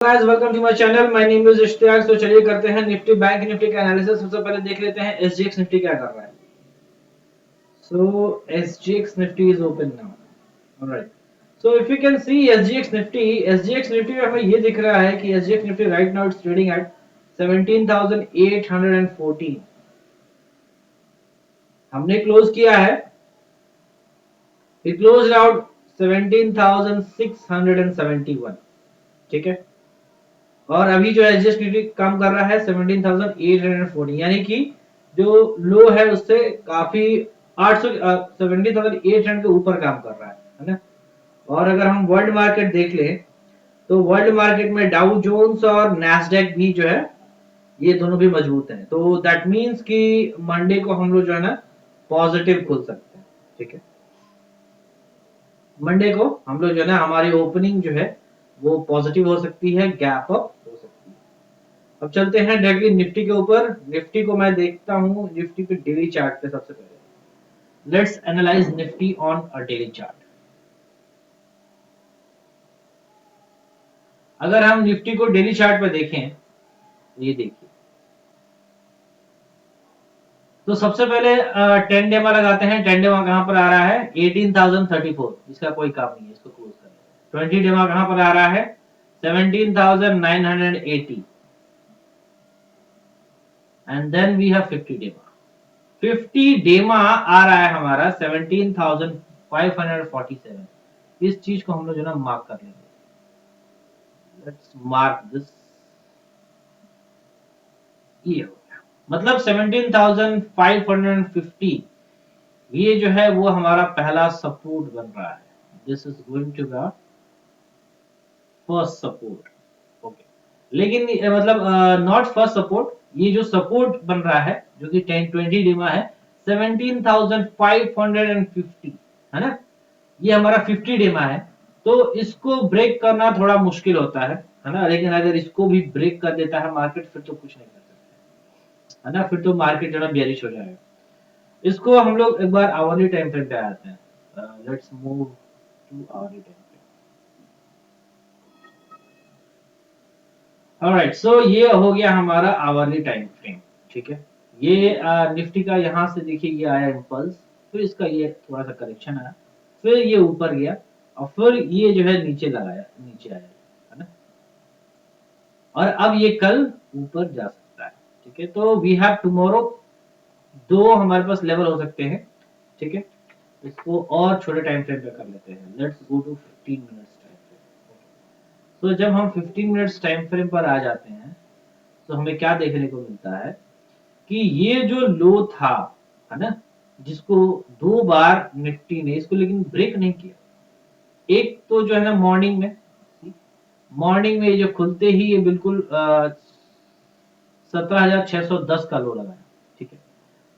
Guys welcome to my channel. My name is Ishtiaq. तो चलिए करते हैं निफ्टी बैंक निफ्टी का एनालिसिस। सबसे पहले देख लेते हैं एसजीएक्स निफ्टी क्या कर रहा है। So SGX Nifty is open now. Alright, so if you can see SGX Nifty में हमें ये दिख रहा है कि SGX Nifty right now it's trading at 17814। हमने क्लोज किया है, वी क्लोज्ड आउट 17671। ठीक है, और अभी जो एसजीएक्स निफ्टी काम कर रहा है 17840, यानी कि जो लो है उससे काफी 800 17800 के ऊपर काम कर रहा है ना। और अगर हम वर्ल्ड मार्केट देख लें तो वर्ल्ड मार्केट में डाउ जोन्स और नैस्डैक भी जो है ये दोनों भी मजबूत हैं। तो दैट मींस कि मंडे को हम लोग जो है ना पॉजिटिव खुल सकते हैं। ठीक है, मंडे को हम लोग जो है ना हमारी ओपनिंग जो है वो पॉजिटिव हो सकती है, गैप अप हो सकती है। अब चलते हैं डायरेक्टली निफ्टी के ऊपर। निफ्टी को मैं देखता हूं निफ्टी पे डेली चार्ट पे। सबसे पहले let's analyse Nifty on a daily chart. अगर हम निफ्टी को डेली चार्ट पे देखें, ये देखिए, तो सबसे पहले 10 डेमा लगाते हैं। 10 डेमा कहां पर आ रहा है? 18034। इसका कोई काम नहीं है, इसको क्लोज करें। 20 डेमा कहां पर आ रहा है? 17980। एंड देन वी हैव 50 डेमा। 50 डेमा आ रहा है हमारा 17547। इस चीज को हम लोग जो ना मार्क कर लेंगे। Let's mark this. ये हो गया, मतलब 17550 ये जो है वो हमारा पहला सपोर्ट बन रहा है। This is going to be first support. Okay, लेकिन मतलब नॉट फर्स्ट सपोर्ट। ये जो सपोर्ट बन रहा है जो कि 10-20 डेमा है 17550, है ना। ये हमारा 50 डेमा है, तो इसको ब्रेक करना थोड़ा मुश्किल होता है ना। लेकिन अगर इसको भी ब्रेक कर देता है मार्केट फिर तो कुछ नहीं कर सकते, है ना। फिर तो मार्केट जो है बेयरिश हो जाएगा। इसको हम लोग एक बार आवरली टाइम फ्रेम पे आते हैं। Let's move to hourly time frame. Alright, so ये हो गया हमारा आवरली टाइम फ्रेम। ठीक है, ये निफ्टी का यहाँ से देखिए ये आया इम्पल्स, फिर इसका ये थोड़ा सा करेक्शन आया, फिर ये ऊपर गया और फिर ये जो है नीचे लगाया, नीचे आया, है ना। और अब ये कल ऊपर जा सकता है। ठीक है, तो वी हैव टुमारो दो हमारे पास लेवल हो सकते हैं। ठीक है, इसको और छोटे टाइम फ्रेम पे कर लेते हैं। Let's go to 15 minutes time frame. तो जब हम 15 मिनट्स टाइम फ्रेम पर आ जाते हैं तो हमें क्या देखने को मिलता है कि ये जो लो था, है ना, जिसको दो बार निफ्टी ने इसको लेकिन ब्रेक नहीं किया। एक तो जो है ना मॉर्निंग में ये जो खुलते ही ये बिल्कुल 17,610 का लो लगाया। ठीक है,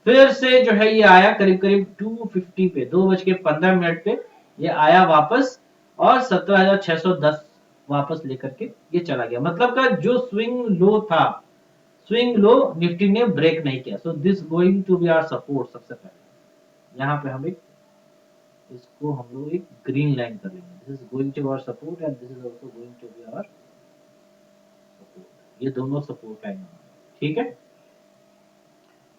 फिर से जो है ये आया करीब करीब 250 पे, 2:15 पे ये आया वापस, और 17,610 वापस लेकर के ये चला गया। मतलब का जो स्विंग लो था, स्विंग लो निफ्टी ने ब्रेक नहीं किया। So this going to be our support. सबसे पहले यहाँ पे हम एक इसको हम लोग एक ग्रीन लाइन कर लेंगे। This is going to our support and this is also going to be our support. ये दोनों सपोर्ट लाइन। ठीक है,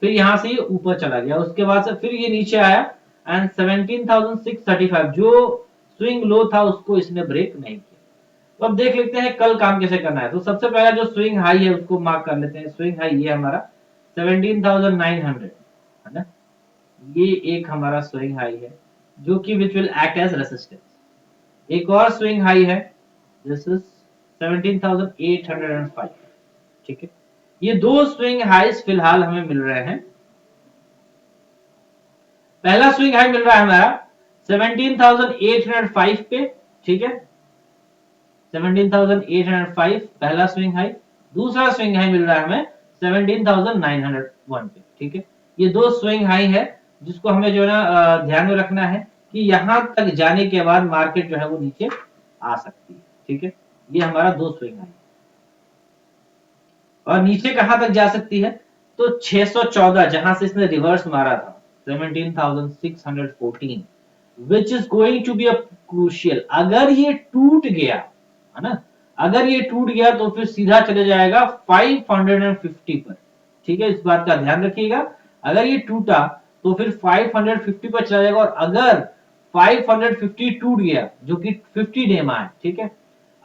फिर यहाँ से ये ऊपर चला गया, उसके बाद से फिर ये नीचे आया एंड 17,635 जो स्विंग लो था उसको इसने ब्रेक नहीं किया। तो अब देख लेते हैं कल काम कैसे करना है। तो सबसे पहला जो स्विंग हाई है उसको मार्क कर लेते हैं। स्विंग हाई ये हमारा 17,900, है ना। ये एक हमारा स्विंग हाई है जो कि which will act as resistance. एक और स्विंग हाई है, दिस इज 17,805। ठीक है, ये दो स्विंग हाइस फिलहाल हमें मिल रहे हैं। पहला स्विंग हाई मिल रहा है हमारा 17,805 पे। ठीक है, 17,805 पहला स्विंग हाई। दूसरा स्विंग हाई मिल रहा है हमें 17,901 पे। ठीक है, ये दो स्विंग हाई है जिसको हमें जो है ना ध्यान में रखना है कि यहां तक जाने के बाद मार्केट जो है वो नीचे आ सकती है। ठीक है, ये हमारा दो स्विंग हाई। और नीचे कहां तक जा सकती है? तो 614 जहां से इसने रिवर्स मारा था 17,614, which is going to be a crucial. अगर ये टूट गया, है ना, अगर ये टूट गया तो फिर सीधा चले जाएगा 550 पर, ठीक है, इस बात का ध्यान रखिएगा। अगर ये टूटा तो फिर 550 पर चला जाएगा, और अगर 550 टूट गया जो कि 50 डेमा है, ठीक है,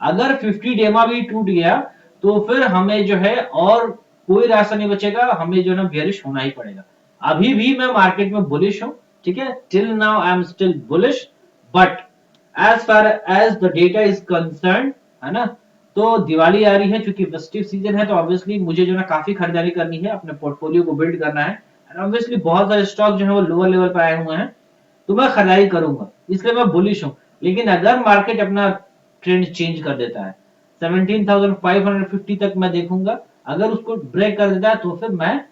अगर 50 डेमा भी टूट गया तो फिर हमें जो है और कोई रास्ता नहीं बचेगा, हमें जो है ना बेयरिश होना ही पड़ेगा। अभी भी मैं मार्केट में बुलिश हूं, ठीक है, till now I am still bullish, but as far as the data is concern, है ना, तो दिवाली आ रही है, चूंकि फेस्टिव सीजन है, तो ऑब्वियसली मुझे जो है ना काफी खरीदारी करनी है, अपने पोर्टफोलियो को बिल्ड करना है, एंड ऑब्वियसली बहुत सारे स्टॉक जो है वो लोअर लेवल पर आए हुए हैं, तो मैं खरीदारी करूंगा, इसलिए मैं बुलिश हूं। लेकिन अगर मार्केट अपना ट्रेंड चेंज कर देता है, 17,550 तक मैं देखूंगा, अगर उसको ब्रेक कर देता है तो फिर मैं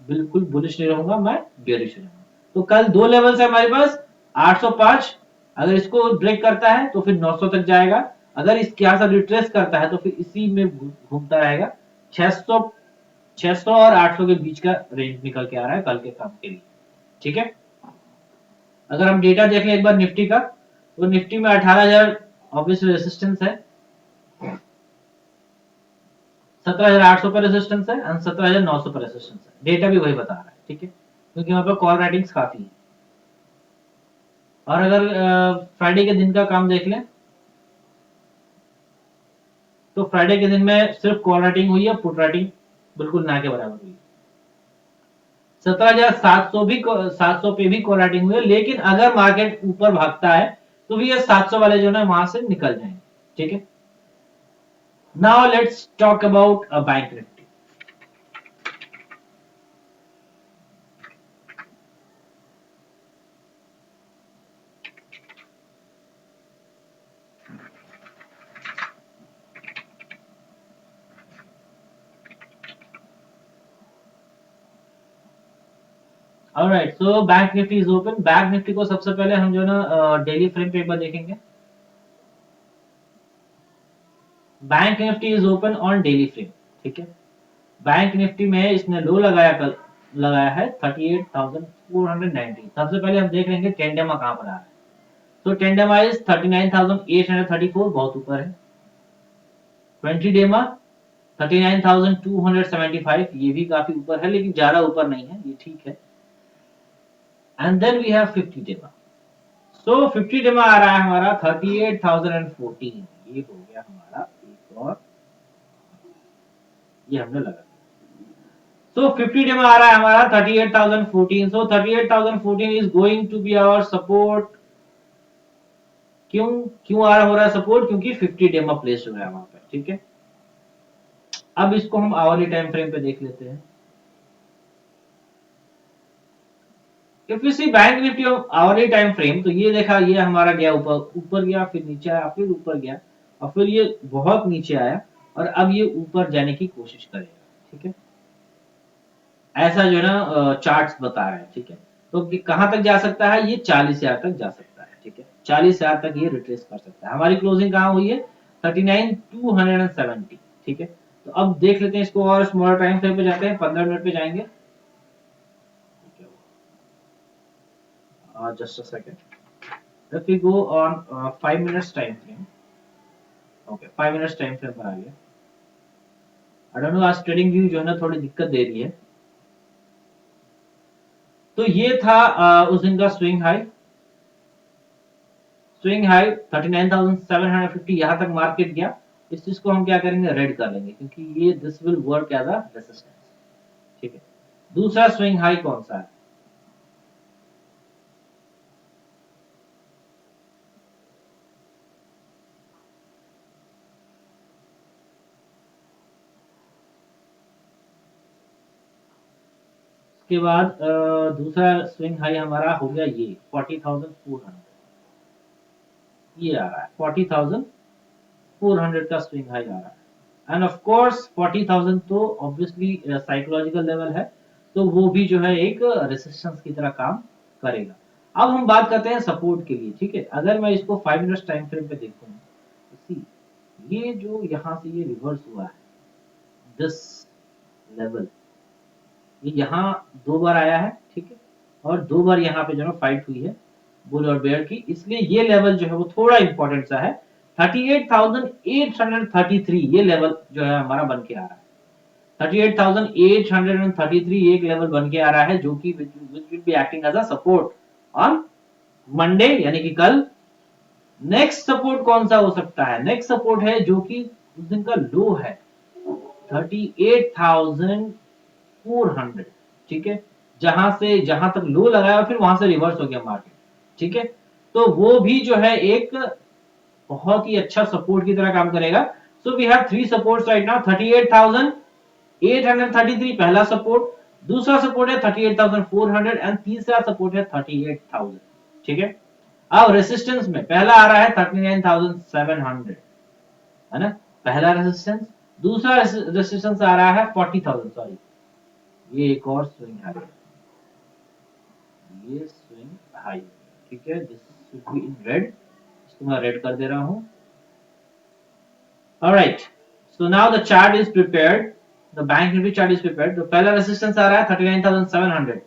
बिल्कुल बुलिश नहीं रहूंगा, मैं बेयरिश रहूंगा। तो कल दो लेवल्स है हमारे पास, 805, अगर इसको ब्रेक करता है तो फिर 900 तक जाएगा, अगर इसके यहाँ से रिट्रेस करता है तो फिर इसी में घूमता रहेगा। 600 600 और 800 के बीच का रेंज निकल के आ रहा है कल के काम के लिए, ठीक है। अगर हम डेटा देख लें एक बार निफ्टी का, तो निफ्टी में 18,000 ऑब्वियसली रेसिस्टेंस है, 17,800 पर रेसिस्टेंस है, एंड 17,900 पर रेसिस्टेंस है, डेटा भी वही बता रहा है, ठीक है, क्योंकि वहां पर कॉल राइटिंग्स काफी है। और अगर फ्राइडे के दिन का काम देख लें, तो फ्राइडे के दिन में सिर्फ कॉल राइटिंग हुई है, पुट राइटिंग बिल्कुल ना के बराबर हुई है। 17,700 भी 700 पे भी कॉल राइटिंग हुई है, लेकिन अगर मार्केट ऊपर भागता है तो भी ये 700 वाले जो है वहां से निकल जाएंगे, ठीक है। Now let's talk about a bank Nifty. Alright, so bank Nifty is open. Bank Nifty को सबसे पहले हम जो है ना डेली फ्रेम पे एक बार देखेंगे। Bank Nifty is open on daily frame, ठीक है। बैंक निफ्टी में इसने लो लगाया, कल लगाया है 38,490। सबसे पहले हम देख लेंगे टेंडेमा कहां पर आ रहा है। तो टेंडेमा इज 39,834, बहुत ऊपर है। 20 डेमा 39,275, ये भी काफी ऊपर है, लेकिन ज्यादा ऊपर नहीं है, ये ठीक है। एंड देन वी हैव 50 डेमा। सो 50 डेमा आ रहा है हमारा 38,014, ये हो गया हमारा एक और, ये हमने लगा। सो 50 डेमा आ रहा है हमारा 38,014। So 38,014 is going to be our support. क्यों क्यों आ रहा हो रहा है सपोर्ट? क्योंकि 50 डेमा प्लेस हो रहा है वहां पे, ठीक है। अब इसको हम आवरली टाइम फ्रेम पे देख लेते हैं। If you see Bank Nifty hourly time frame, तो ये देखा, ये हमारा गया ऊपर, ऊपर गया, फिर नीचे आया, फिर ऊपर गया, और फिर ये बहुत नीचे आया, और अब ये ऊपर जाने की कोशिश करेगा, ठीक है। ऐसा जो है ना चार्ट्स बता रहे हैं, ठीक है। तो कहां तक जा सकता है? ये 40,000 तक जा सकता है, ठीक है। 40,000 तक ये रिट्रेस कर सकता है। हमारी क्लोजिंग कहां हुई है? 39,270, ठीक है। तो अब देख लेते हैं इसको, और स्मॉलर टाइम फ्रेम पे जाते हैं, 15 मिनट पे जाएंगे। Just a second, if we go on 5 minutes time frame, okay 5 minutes time frame पर आ गया। आई डोंट नो, आज ट्रेडिंग व्यू जो है ना थोड़ी दिक्कत दे रही है। तो ये था उस दिन का स्विंग हाई। स्विंग हाई 39,750, यहां तक मार्केट गया। इस चीज को हम क्या करेंगे? रेड कर लेंगे, क्योंकि ये this will work as a resistance, ठीक है। दूसरा स्विंग हाई कौन सा है? उसके बाद दूसरा स्विंग हाई हमारा हो गया ये 40,400, ये आ रहा है 40,400 का स्विंग हाई आ रहा है। एंड ऑफ कोर्स 40,000 तो ऑब्वियसली साइकोलॉजिकल लेवल है, तो वो भी जो है एक रेसिस्टेंस की तरह काम करेगा। अब हम बात करते हैं सपोर्ट के लिए, ठीक है। अगर मैं इसको 5 मिनट्स टाइम फ्रेम पे देखूं, तो सी, ये जो यहां से ये रिवर्स हुआ है, दिस लेवल, ये यहाँ दो बार आया है, ठीक है, और दो बार यहाँ पे जो है फाइट हुई है बुल और बेयर की, इसलिए ये लेवल जो है वो थोड़ा इंपॉर्टेंट सा है। 38,833 ये लेवल जो है हमारा बन के आ रहा है। 38,833 एक लेवल बन के आ रहा है, जो कि which will be acting as a support on Monday यानी कि कल। नेक्स्ट सपोर्ट कौन सा हो सकता है? नेक्स्ट सपोर्ट है जो कि उस दिन का लो है 38,400, ठीक है, जहां तक लो लगाया फिर वहां से रिवर्स हो गया मार्केट, ठीक है। तो वो भी जो है एक बहुत ही अच्छा सपोर्ट की तरह काम करेगा। So we have three supports right now. 38,833 पहला सपोर्ट, दूसरा सपोर्ट है 38,400 एंड तीसरा सपोर्ट है 38,000, ठीक है। अब रेसिस्टेंस में पहला आ रहा है 39,700, है ना, पहला रेसिस्टेंस। दूसरा रेसिस्टेंस आ रहा है 40,000, सॉरी ये एक और स्विंग है, ये स्विंग हाई, ठीक है, this should be in red, इसको मैं रेड कर दे रहा हूं। Alright, so now the chart is prepared, the bank Nifty chart is prepared. तो पहला रेजिस्टेंस आ रहा है 39,700,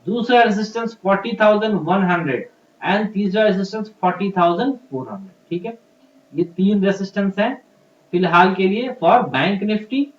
दूसरा रेजिस्टेंस 40,100 एंड तीसरा रेजिस्टेंस 40,400, ठीक है। ये तीन रेजिस्टेंस हैं फिलहाल के लिए फॉर बैंक निफ्टी।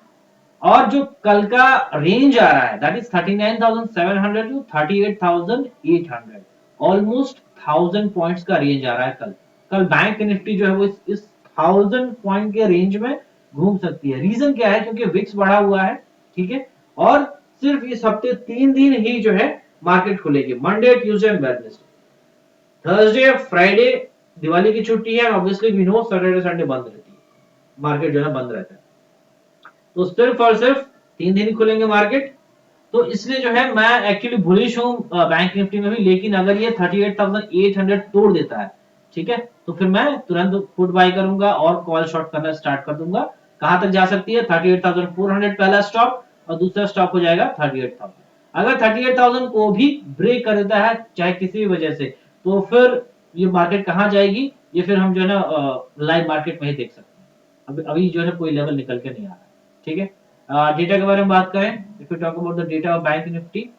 और जो कल का रेंज आ रहा है that is 39,700 to 38,800, almost 1000 points का रेंज आ रहा है कल। कल बैंक निफ्टी जो है वो इस 1000 पॉइंट के रेंज में घूम सकती है। रीजन क्या है? क्योंकि विक्स बढ़ा हुआ है, ठीक है, और सिर्फ इस हफ्ते 3 दिन ही जो है मार्केट खुलेगी, Monday, Tuesday and Wednesday. Thursday, Friday Diwali की छुट्टी है, obviously we know Saturday Sunday बंद रहती है, मार्केट जो है बंद रहता है। तो सिर्फ और सिर्फ 3 दिन खुलेंगे मार्केट। तो इसलिए जो है मैं एक्चुअली बुलिश हूं बैंक निफ्टी में भी, लेकिन अगर ये 38,800 तोड़ देता है, ठीक है, तो फिर मैं तुरंत पुट बाय करूंगा और कॉल शॉर्ट करना स्टार्ट कर दूंगा। कहां तक जा सकती है? 38,400 पहला स्टॉप, और दूसरा स्टॉप हो जाएगा 38,000। अगर 38,000 को भी ब्रेक कर देता है चाहे किसी भी वजह से, तो फिर ये मार्केट कहां जाएगी ये फिर हम जो है ना लाइव मार्केट में ही देख सकते हैं। अभी अभी जो है कोई लेवल निकल के नहीं आ रहा है, ठीक है। डेटा के बारे में बात करें, if you talk about the data of bank Nifty,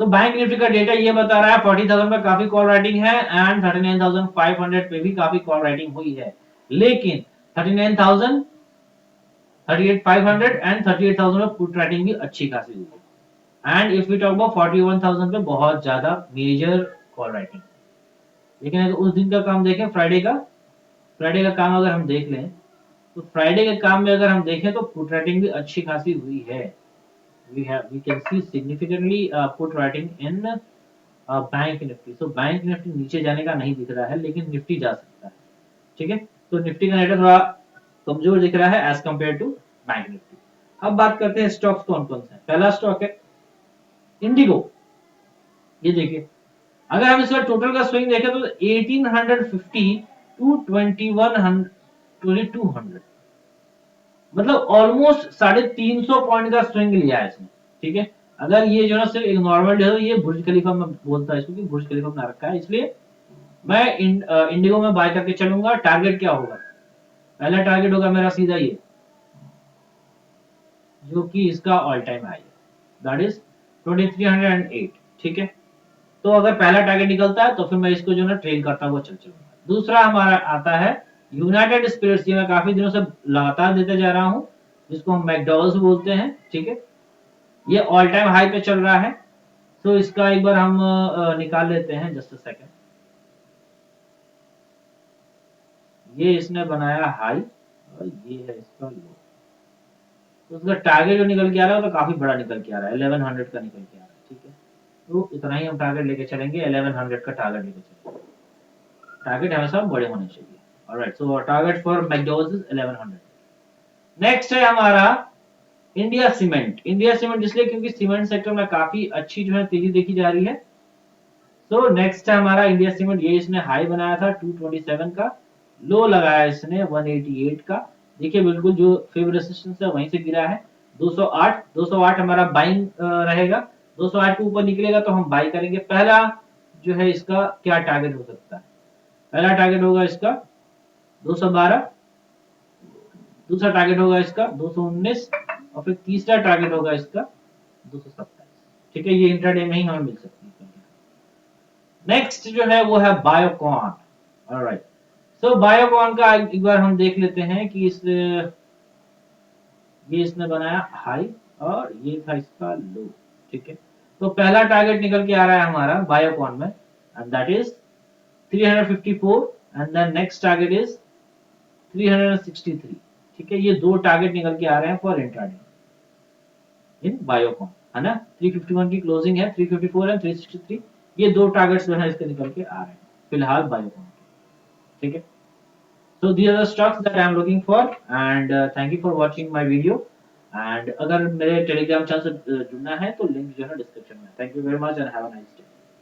तो बैंक निफ्टी का डेटा ये बता रहा है 40,000 पे काफी कॉल राइटिंग है एंड 39,500 पे भी काफी कॉल राइटिंग हुई है, लेकिन 39,000, 38,500 एंड 38,000 में पुट राइटिंग भी अच्छी खासी हुई है। And if we talk about 41,000 पे बहुत ज्यादा मेजर कॉल राइटिंग। लेकिन अगर उस दिन का काम देखें, फ्राइडे का काम अगर हम देख लें, तो फ्राइडे के काम में अगर हम देखें तो पुट राइटिंग भी अच्छी खासी हुई है। we can see significantly put writing in bank Nifty. So bank Nifty नीचे जाने का नहीं दिख रहा है, लेकिन निफ्टी जा सकता है, ठीक है। तो निफ्टी का डेटा थोड़ा कमजोर दिख रहा है as compare to Bank Nifty. अब बात करते हैं स्टॉक्स कौन कौन से हैं। पहला स्टॉक है इंडिगो। ये देखिए, अगर हम इसका टोटल का स्विंग देखें तो 1850 टू 2200, मतलब ऑलमोस्ट 350 पॉइंट का स्विंग लिया है इसने, ठीक है। अगर ये जो ना सिर्फ एक नॉर्मल डे हो, ये बुर्ज खलीफा में बोलता है इसको कि बुर्ज खलीफा बना रखा है, इसलिए मैं इंडिगो में बाय करके चलूंगा। टारगेट क्या होगा? पहला टारगेट होगा मेरा सीधा ये, जो कि इसका ऑल टाइम हाई है, दैट इज 2308, ठीक है। तो अगर पहला टारगेट निकलता है तो फिर मैं इसको जो ना ट्रेल करता हुआ चल चलूंगा। दूसरा हमारा आता है यूनाइटेड स्पिरिट्स, ये मैं काफी दिनों से लगातार देते जा रहा हूं, जिसको हम मैकडॉनल्ड्स बोलते हैं, ठीक है। ये ऑल टाइम हाई पे चल रहा है, तो इसका एक बार हम निकाल लेते हैं, जस्ट अ सेकंड। ये इसने बनाया हाई और ये है इसका लो, तो उसका टारगेट जो निकल के आ रहा है वो तो काफी बड़ा निकल के आ रहा है, 1100 का निकल के आ रहा है, ठीक है। तो इतना ही हम टारगेट लेके चलेंगे, 1100 का टारगेट लेके चलेंगे। टारगेट हमेशा बड़े होने चाहिए। Alright, so target for McDonald's is 1100। Next है हमारा इंडिया सीमेंट। इंडिया सीमेंट इसलिए क्योंकि सीमेंट सेक्टर में काफी अच्छी जो है तेजी देखी जा रही है। तो नेक्स्ट है हमारा इंडिया सीमेंट। ये इसने हाई बनाया था 227 का, लो लगाया इसने 188 का। देखिए बिल्कुल जो फेवर रेजिस्टेंस है वहीं से गिरा है 208। 208 हमारा बाइंग रहेगा, 208 के ऊपर निकलेगा तो हम बाई करेंगे। पहला जो है इसका क्या टारगेट हो सकता है? पहला टारगेट होगा इसका 212, दूसरा टारगेट होगा इसका 219, और फिर तीसरा टारगेट होगा इसका 227, ठीक है। ये इंट्राडे में ही हमें मिल सकती है। नेक्स्ट जो है वो है बायोकॉन। ऑलराइट, सो बायोकॉन का एक बार हम देख लेते हैं कि इस ये इसने बनाया हाई और ये था इसका लो, ठीक है। तो पहला टारगेट निकल के आ रहा है हमारा बायोकॉन में, and that is 354, and then next target is 363, ठीक है। ये दो टारगेट निकल के आ रहे हैं फॉर इंट्राडे इन बायोकॉन, है ना। 351 की क्लोजिंग है, 354 एंड 363, ये दो टारगेट्स जो है इसके निकल के आ रहे हैं फिलहाल बायोकॉन के, ठीक है। So these are the stocks that I am looking for, and thank you for watching my video. And अगर मेरे टेलीग्राम चैनल से जुड़ना है तो लिंक जो है डिस्क्रिप्शन में। Thank you very much and have a nice day.